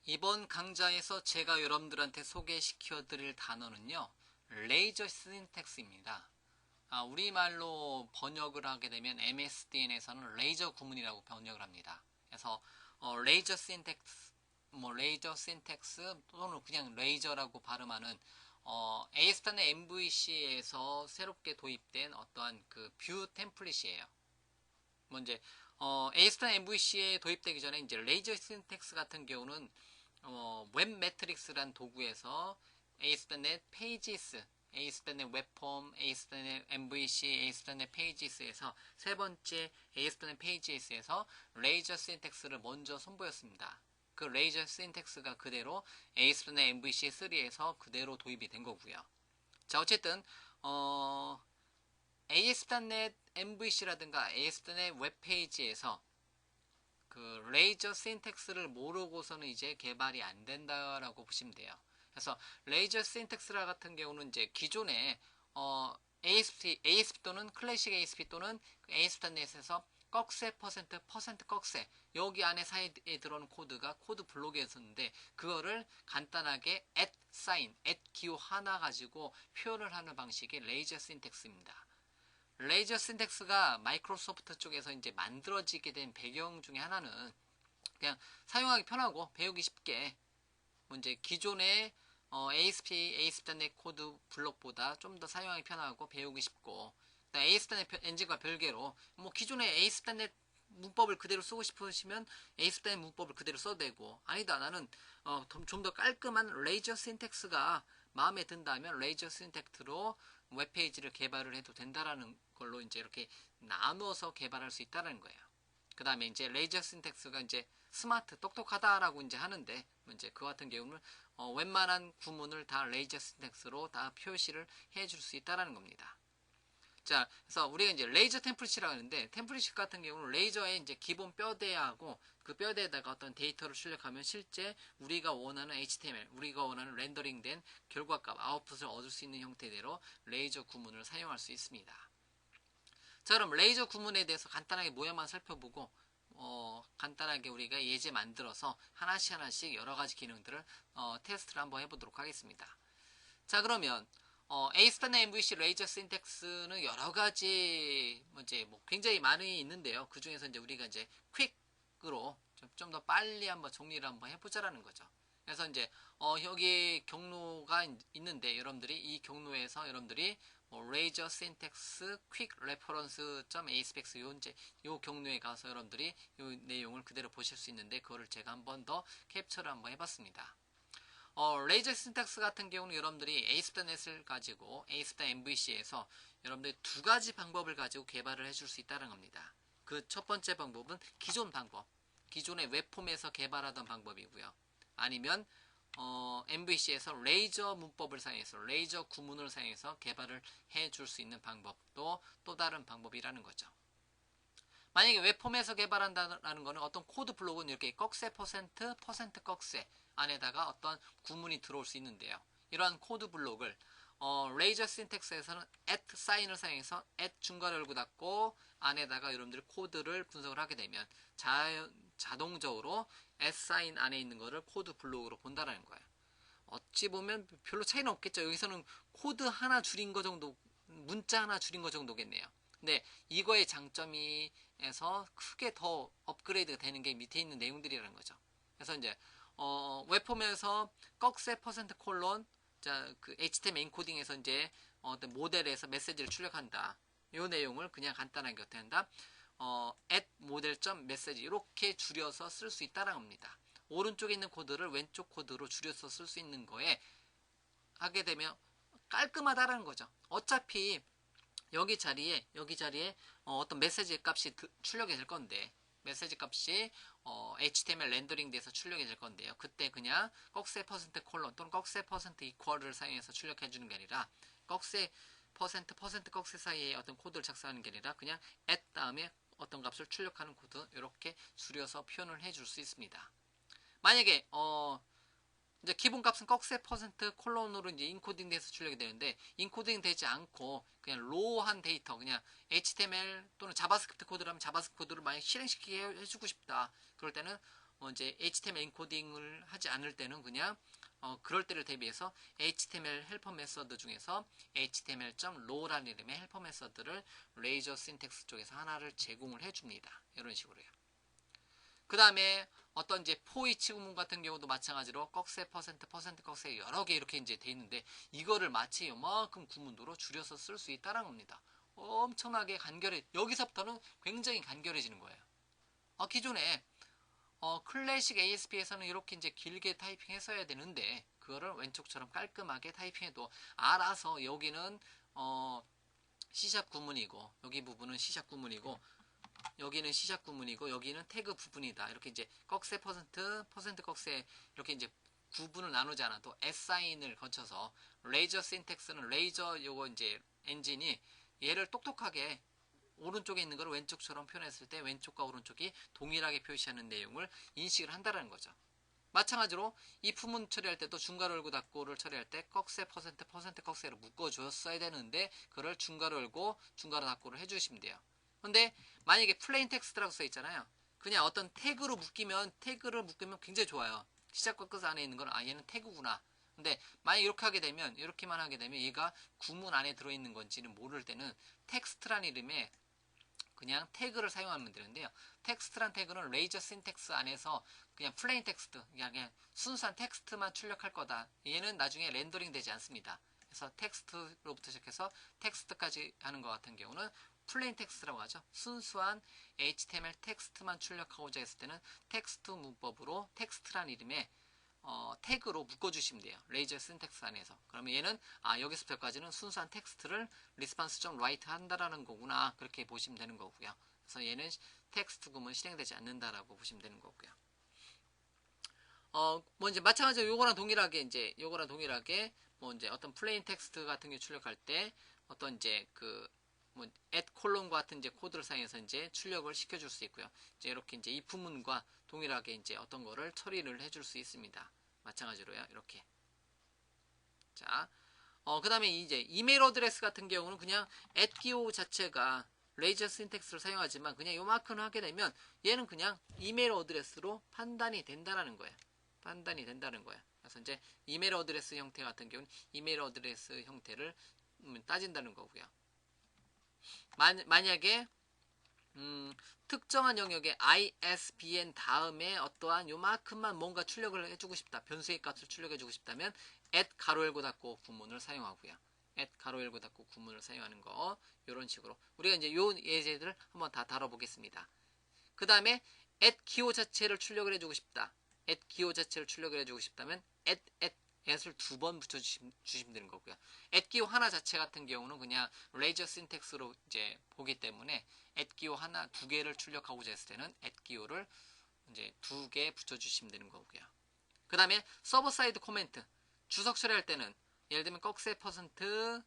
이번 강좌에서 제가 여러분들한테 소개시켜 드릴 단어는요, 레이저 신텍스입니다. 우리말로 번역을 하게 되면 MSDN에서는 레이저 구문이라고 번역을 합니다. 그래서 레이저 신텍스, 레이저 신텍스 또는 그냥 레이저라고 발음하는 ASP.NET MVC에서 새롭게 도입된 어떠한 그 뷰 템플릿이에요. 이제 ASP.NET MVC에 도입되기 전에 이제 레이저 신텍스 같은 경우는 웹 매트릭스란 도구에서 ASP.NET 페이지스, ASP.NET 웹폼, ASP.NET MVC, ASP.NET 페이지스에서 세 번째 ASP.NET 페이지스에서 레이저 신텍스를 먼저 선보였습니다. 그 레이저 신텍스가 그대로 ASP.NET MVC3에서 그대로 도입이 된 거고요. 자, 어쨌든 ASP.NET MVC라든가 ASP.NET 웹페이지에서 그 레이저 신텍스를 모르고서는 이제 개발이 안 된다라고 보시면 돼요. 그래서 레이저 신텍스라 같은 경우는 이제 기존에 ASP 또는 클래식 ASP 또는 ASP.NET에서 꺽쇠 퍼센트 꺽쇠 여기 안에 사이에 들어오는 코드가 코드 블록이었었는데 그거를 간단하게 at 사인, at 기호 하나 가지고 표현을 하는 방식이 레이저 신텍스입니다. 레이저 신텍스가 마이크로소프트 쪽에서 이제 만들어지게 된 배경 중에 하나는 그냥 사용하기 편하고 배우기 쉽게 이제 기존의 ASP.NET 코드 블록보다 좀 더 사용하기 편하고 배우기 쉽고 ASP.NET 엔진과 별개로 기존의 ASP.NET 문법을 그대로 쓰고 싶으시면 ASP.NET 문법을 그대로 써도 되고 아니다 나는 좀 더 깔끔한 레이저 신텍스가 마음에 든다면 레이저 신텍스로 웹페이지를 개발을 해도 된다라는 걸로 이제 이렇게 나누어서 개발할 수 있다는 거예요. 그 다음에 이제 레이저 신텍스가 이제 스마트, 똑똑하다라고 이제 하는데 이제 그 같은 경우는 웬만한 구문을 다 레이저 신텍스로 다 표시를 해줄 수 있다라는 겁니다. 자, 그래서 우리가 이제 레이저 템플릿이라고 하는데 템플릿 같은 경우는 레이저의 이제 기본 뼈대하고 그 뼈대에다가 어떤 데이터를 출력하면 실제 우리가 원하는 HTML, 우리가 원하는 렌더링된 결과값, 아웃풋을 얻을 수 있는 형태대로 레이저 구문을 사용할 수 있습니다. 자, 그럼 레이저 구문에 대해서 간단하게 모양만 살펴보고 간단하게 우리가 예제 만들어서 하나씩 여러 가지 기능들을 테스트를 한번 해보도록 하겠습니다. 자, 그러면 ASP.NET MVC 레이저 신텍스는 여러 가지 이제 굉장히 많이 있는데요. 그 중에서 이제 우리가 이제 퀵으로 좀 더 빨리 한번 정리를 한번 해보자라는 거죠. 그래서 이제 여기 경로가 있는데 여러분들이 이 경로에서 여러분들이 레이저 신텍스 퀵 레퍼런스 .aspx 요 경로에 가서 여러분들이 요 내용을 그대로 보실 수 있는데 그거를 제가 한번 더 캡처를 한번 해봤습니다. 레이저 신텍스 같은 경우는 여러분들이 ASP.NET을 가지고 ASP.NET MVC에서 여러분들이 두 가지 방법을 가지고 개발을 해줄 수 있다는 겁니다. 그 첫 번째 방법은 기존 방법, 기존의 웹폼에서 개발하던 방법이고요. 아니면 MVC에서 레이저 문법을 사용해서 레이저 구문을 사용해서 개발을 해줄 수 있는 방법도 또 다른 방법이라는 거죠. 만약에 웹폼에서 개발한다는 것은 어떤 코드 블록은 이렇게 꺽쇠 퍼센트 꺽쇠 안에다가 어떤 구문이 들어올 수 있는데요. 이러한 코드 블록을 레이저 신텍스에서는 at 사인을 사용해서 at 중괄호 열고 닫고 안에다가 여러분들이 코드를 분석을 하게 되면 자동적으로 at 사인 안에 있는 거를 코드 블록으로 본다는 거예요. 어찌 보면 별로 차이는 없겠죠. 여기서는 코드 하나 줄인 거 정도, 문자 하나 줄인 거 정도겠네요. 근데 이거의 장점이에서 크게 더 업그레이드가 되는 게 밑에 있는 내용들이라는 거죠. 그래서 이제 웹폼에서 꺽쇠 퍼센트 콜론 그 HTML 엔코딩에서 이제 어떤 모델에서 메시지를 출력한다. 이 내용을 그냥 간단하게 어떻게 한다? at model.message 이렇게 줄여서 쓸 수 있다는 겁니다. 오른쪽에 있는 코드를 왼쪽 코드로 줄여서 쓸 수 있는 거에 하게 되면 깔끔하다라는 거죠. 어차피 여기 자리에 어떤 메시지 값이 출력이 될 건데 메시지 값이 HTML 렌더링 돼서 출력이 될 건데요. 그때 그냥 꺽쇠 퍼센트 콜론 또는 꺽쇠 퍼센트 이퀄을 사용해서 출력해 주는 게 아니라 꺽쇠 퍼센트 꺽쇠 사이에 어떤 코드를 작성하는 게 아니라 그냥 at 다음에 어떤 값을 출력하는 코드 이렇게 줄여서 표현을 해줄 수 있습니다. 만약에 이제 기본값은 꺽쇠 퍼센트 콜론으로 이제 인코딩 돼서 출력이 되는데 인코딩 되지 않고 그냥 로우한 데이터 그냥 HTML 또는 자바스크립트 코드라면 자바스크립트 코드를 만약 실행시키게 해주고 싶다. 그럴 때는 이제 HTML 엔코딩을 하지 않을 때는 그냥 그럴 때를 대비해서 HTML 헬퍼 메서드 중에서 html.row라는 이름의 헬퍼 메서드를 레이저 신텍스 쪽에서 하나를 제공을 해줍니다. 이런 식으로요. 그 다음에 어떤 이제 포이치 구문 같은 경우도 마찬가지로 꺽쇠 퍼센트 꺽쇠 여러 개 이렇게 이제 돼 있는데 이거를 마치 요만큼 구문으로 줄여서 쓸 수 있다는 겁니다. 엄청나게 간결해. 여기서부터는 굉장히 간결해지는 거예요. 기존에 클래식 ASP에서는 이렇게 이제 길게 타이핑 했어야 되는데 그거를 왼쪽처럼 깔끔하게 타이핑해도 알아서 여기는 C샵 구문이고 여기 부분은 C샵 구문이고 여기는 C샵 구문이고 여기는 태그 부분이다. 이렇게 이제 꺽쇠 퍼센트 꺽쇠 이렇게 이제 구분을 나누지 않아도 S사인을 거쳐서 레이저 신텍스는 레이저 요거 이제 엔진이 얘를 똑똑하게 오른쪽에 있는 걸 왼쪽처럼 표현했을 때 왼쪽과 오른쪽이 동일하게 표시하는 내용을 인식을 한다는 거죠. 마찬가지로 이 부분 처리할 때도 중괄호 열고 닫고를 처리할 때 꺽쇠 퍼센트 꺽쇠로 묶어줬어야 되는데 그걸 중괄호 열고 중괄호 닫고를 해주시면 돼요. 근데 만약에 플레인 텍스트라고 써 있잖아요. 그냥 어떤 태그를 묶으면 굉장히 좋아요. 시작과 끝 안에 있는 건 얘는 태그구나. 근데 만약 이렇게 하게 되면 이렇게만 하게 되면 얘가 구문 안에 들어있는 건지는 모를 때는 텍스트란 이름의 그냥 태그를 사용하면 되는데요. 텍스트란 태그는 레이저 신텍스 안에서 그냥 플레인 텍스트, 그냥 순수한 텍스트만 출력할 거다. 얘는 나중에 렌더링 되지 않습니다. 그래서 텍스트로부터 시작해서 텍스트까지 하는 것 같은 경우는 플레인 텍스트라고 하죠. 순수한 HTML 텍스트만 출력하고자 했을 때는 텍스트 문법으로 텍스트란 이름의 태그로 묶어주시면 돼요. 레이저 신텍스 안에서. 그러면 얘는 여기서부터까지는 순수한 텍스트를 response.write 한다라는 거구나. 그렇게 보시면 되는 거고요. 그래서 얘는 텍스트 구문 실행되지 않는다라고 보시면 되는 거고요. 뭐 이제 마찬가지로 요거랑 동일하게 뭐 이제 어떤 플레인 텍스트 같은 게 출력할 때 어떤 이제 뭐 at 콜론 같은 이제 코드를 사용해서 이제 출력을 시켜줄 수 있고요. 이제 이렇게 이제 이 부문과 동일하게 이제 어떤 거를 처리를 해줄 수 있습니다. 마찬가지로요. 이렇게. 자, 그 다음에 이제 이메일 어드레스 같은 경우는 그냥 at 기호 자체가 레이저 신텍스를 사용하지만 그냥 요만큼 하게 되면 얘는 그냥 이메일 어드레스로 판단이 된다는 거예요. 그래서 이제 이메일 어드레스 형태 같은 경우는 이메일 어드레스 형태를 따진다는 거고요. 만약에 특정한 영역에 ISBN 다음에 어떠한 요만큼만 뭔가 출력을 해주고 싶다. 변수의 값을 출력해주고 싶다면 at 가로 열고 닫고 구문을 사용하고요. at 가로 열고 닫고 구문을 사용하는 거 이런 식으로 우리가 이제 요 예제들을 한번 다 다뤄보겠습니다. 그 다음에 at 기호 자체를 출력을 해주고 싶다. at 기호 자체를 출력을 해주고 싶다면 at을 두 번 붙여주시면 되는 거고요. at 기호 하나 자체 같은 경우는 그냥 레이저 신텍스로 이제 보기 때문에 at 기호 하나 두 개를 출력하고자 했을 때는 at 기호를 이제 두 개 붙여주시면 되는 거고요. 그 다음에 서버 사이드 코멘트 주석 처리할 때는 예를 들면 꺽쇠 퍼센트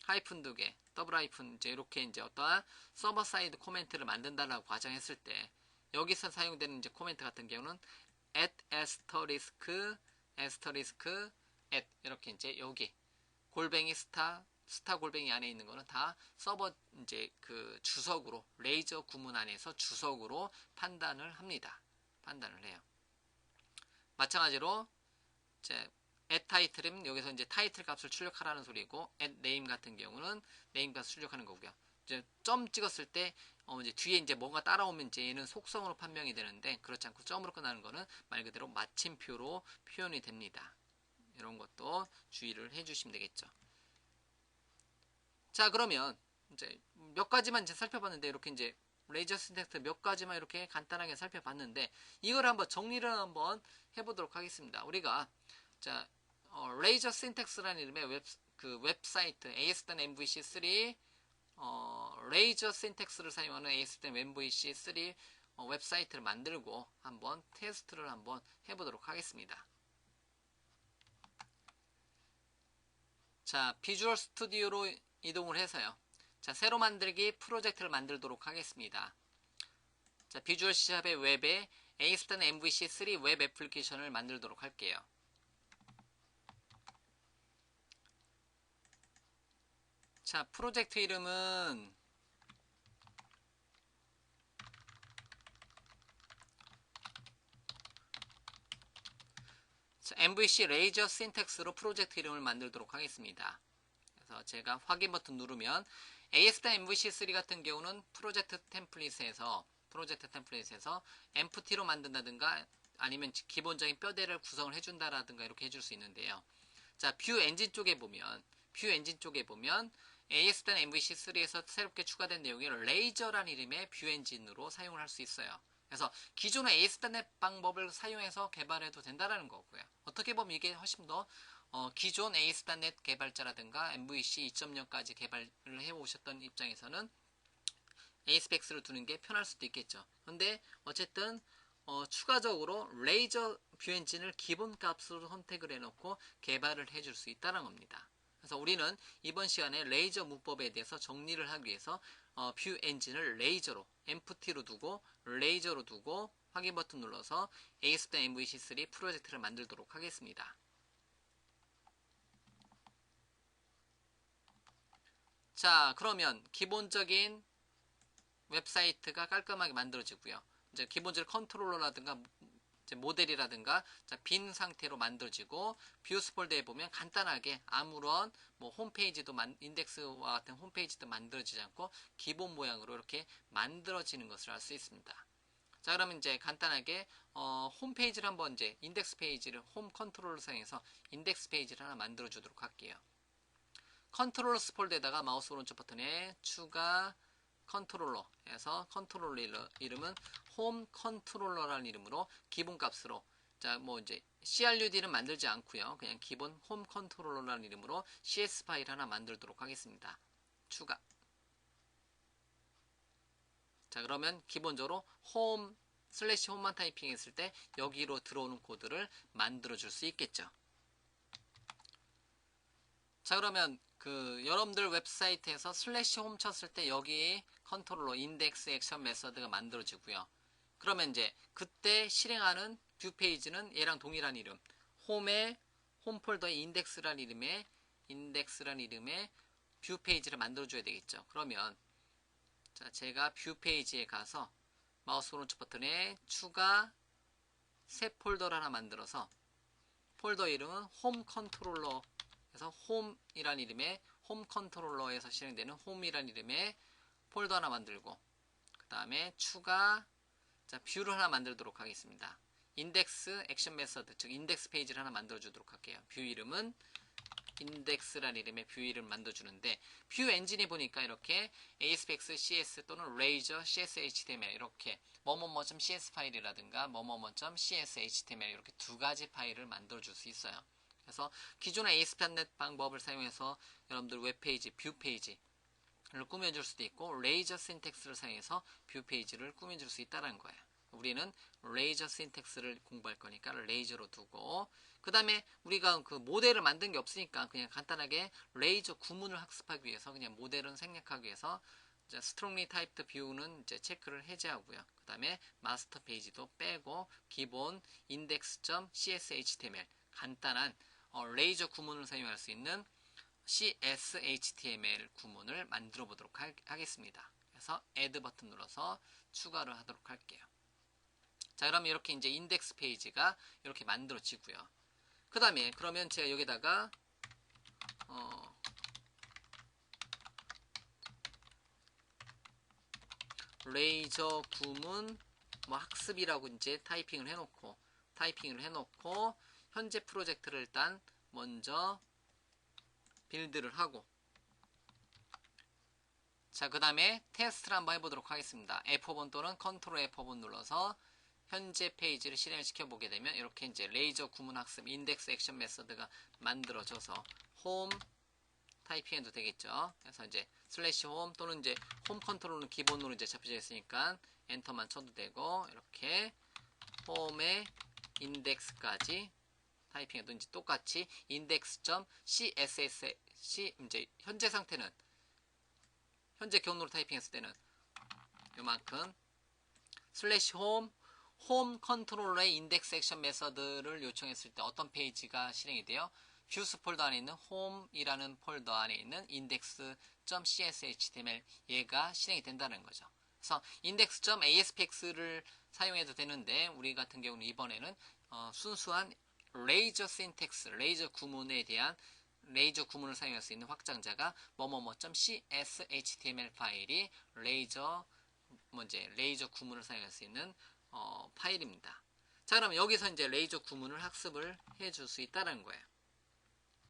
하이픈 두 개, 더블 하이픈 이제 이렇게 이제 어떠한 서버 사이드 코멘트를 만든다라고 가정했을 때 여기서 사용되는 이제 코멘트 같은 경우는 at asterisk at 이렇게 이제 여기 골뱅이 스타 골뱅이 안에 있는 거는 다 서버 이제 그 주석으로 레이저 구문 안에서 주석으로 판단을 합니다. 판단을 해요. 마찬가지로 이제 at 타이틀은 여기서 이제 타이틀 값을 출력하라는 소리고 at name 같은 경우는 네임 값을 출력하는 거고요. 이제 점 찍었을 때 이제 뒤에 이제 뭔가 따라오면 이제 얘는 속성으로 판명이 되는데 그렇지 않고 점으로 끝나는 거는 말 그대로 마침표로 표현이 됩니다. 이런 것도 주의를 해주시면 되겠죠. 자, 그러면 이제 몇 가지만 이제 살펴봤는데 이렇게 이제 레이저 신텍스 몇 가지만 이렇게 간단하게 살펴봤는데 이걸 한번 정리를 한번 해보도록 하겠습니다. 우리가 자 레이저 신텍스라는 이름의 웹사이트 AS-MVC3 레이저 신텍스를 사용하는 AS-MVC3 웹사이트를 만들고 한번 테스트를 한번 해보도록 하겠습니다. 자, 비주얼 스튜디오로 이동을 해서요. 자, 새로 만들기 프로젝트를 만들도록 하겠습니다. 자, 비주얼 C샵의 웹에 AS-MVC3 웹 애플리케이션을 만들도록 할게요. 자, 프로젝트 이름은 MVC 레이저 신텍스로 프로젝트 이름을 만들도록 하겠습니다. 그래서 제가 확인 버튼 누르면 ASP MVC3 같은 경우는 프로젝트 템플릿에서 empty로 만든다든가 아니면 기본적인 뼈대를 구성을 해준다라든가 이렇게 해줄 수 있는데요. 자, 뷰 엔진 쪽에 보면 ASP MVC3에서 새롭게 추가된 내용이 레이저라는 이름의 뷰 엔진으로 사용을 할 수 있어요. 그래서 기존의 ASP.NET 방법을 사용해서 개발해도 된다는 거고요. 어떻게 보면 이게 훨씬 더 기존 ASP.NET 개발자라든가 MVC 2.0까지 개발을 해오셨던 입장에서는 ASPX를 두는 게 편할 수도 있겠죠. 근데 어쨌든 추가적으로 레이저 뷰 엔진을 기본 값으로 선택을 해놓고 개발을 해줄 수 있다는 겁니다. 그래서 우리는 이번 시간에 레이저 문법에 대해서 정리를 하기 위해서 뷰 엔진을 레이저로 empty로 두고 레이저로 두고 확인 버튼 눌러서 ASP.NET MVC3 프로젝트를 만들도록 하겠습니다. 자, 그러면 기본적인 웹사이트가 깔끔하게 만들어지고요. 이제 기본적으로 컨트롤러라든가 이제 모델이라든가 빈 상태로 만들어지고 뷰스 폴더에 보면 간단하게 아무런 뭐 홈페이지도 인덱스와 같은 홈페이지도 만들어지지 않고 기본 모양으로 이렇게 만들어지는 것을 알 수 있습니다. 자, 그러면 이제 간단하게 홈페이지를 한번 이제 인덱스 페이지를 홈 컨트롤러 사용해서 인덱스 페이지를 하나 만들어 주도록 할게요. 컨트롤러스 폴더에다가 마우스 오른쪽 버튼에 추가 컨트롤러 해서 컨트롤러 이름은 홈 컨트롤러라는 이름으로 기본값으로 자, 뭐 이제 CRUD는 만들지 않고요. 그냥 기본 홈 컨트롤러라는 이름으로 CS 파일 하나 만들도록 하겠습니다. 추가. 자, 그러면 기본적으로 홈 슬래시 홈만 타이핑했을 때 여기로 들어오는 코드를 만들어 줄 수 있겠죠. 자, 그러면 여러분들 웹사이트에서 슬래시 홈 쳤을 때 여기 컨트롤러 인덱스 액션 메서드가 만들어지고요. 그러면 이제 그때 실행하는 뷰 페이지는 얘랑 동일한 이름 홈의 홈 폴더의 인덱스라는 이름의 뷰 페이지를 만들어줘야 되겠죠. 그러면 자, 제가 뷰 페이지에 가서 마우스 오른쪽 버튼에 추가 새 폴더를 하나 만들어서 폴더 이름은 홈 컨트롤러 그래서 홈이란 이름의 홈 컨트롤러에서 실행되는 홈이란 이름의 폴더 하나 만들고 그 다음에 추가 자, 뷰를 하나 만들도록 하겠습니다. 인덱스 액션 메서드 즉 인덱스 페이지를 하나 만들어 주도록 할게요. 뷰 이름은 인덱스라는 이름의 뷰 이름을 만들어주는데 뷰 엔진이 보니까 이렇게 ASPX CS 또는 레이저 CS HTML 이렇게 뭐뭐뭐.cs 파일이라든가 뭐뭐뭐.cs HTML 이렇게 두 가지 파일을 만들어 줄 수 있어요. 그래서 기존의 ASP.NET 방법을 사용해서 여러분들 웹페이지, 뷰 페이지를 꾸며줄 수도 있고 레이저 신텍스를 사용해서 뷰 페이지를 꾸며줄 수 있다는 거예요. 우리는 레이저 신텍스를 공부할 거니까 레이저로 두고 그 다음에 우리가 그 모델을 만든 게 없으니까 그냥 간단하게 레이저 구문을 학습하기 위해서 그냥 모델은 생략하기 위해서 strongly typed view는 이제 체크를 해제하고요. 그 다음에 마스터 페이지도 빼고 기본 index.cshtml 간단한 레이저 구문을 사용할 수 있는 CSHTML 구문을 만들어 보도록 하겠습니다. 그래서 add 버튼 눌러서 추가를 하도록 할게요. 자, 그러면 이렇게 이제 인덱스 페이지가 이렇게 만들어지고요. 그 다음에 그러면 제가 여기다가 레이저 구문 뭐 학습이라고 이제 타이핑을 해놓고 현재 프로젝트를 일단 먼저 빌드를 하고 자, 그 다음에 테스트를 한번 해보도록 하겠습니다. F5번 또는 컨트롤 F5번 눌러서 현재 페이지를 실행을 시켜보게 되면 이렇게 이제 레이저 구문 학습 인덱스 액션 메서드가 만들어져서 홈 타이핑해도 되겠죠. 그래서 이제 슬래시 홈 또는 이제 홈 컨트롤은 기본으로 이제 잡혀져 있으니까 엔터만 쳐도 되고 이렇게 홈의 인덱스까지 타이핑해도 이제 똑같이 index.css 이제 현재 상태는 현재 경로로 타이핑했을 때는 요만큼 슬래시 홈 컨트롤러의 인덱스 액션 메서드를 요청했을 때 어떤 페이지가 실행이 돼요? 뷰스 폴더 안에 있는 홈이라는 폴더 안에 있는 index.cshtml 얘가 실행이 된다는 거죠. 그래서 index.aspx를 사용해도 되는데 우리 같은 경우는 이번에는 순수한 레이저 신텍스, 레이저 구문에 대한 레이저 구문을 사용할 수 있는 확장자가 뭐뭐뭐.cshtml 파일이 레이저 레이저 구문을 사용할 수 있는 파일입니다. 자, 그럼 여기서 이제 레이저 구문을 학습을 해줄 수 있다는 거예요.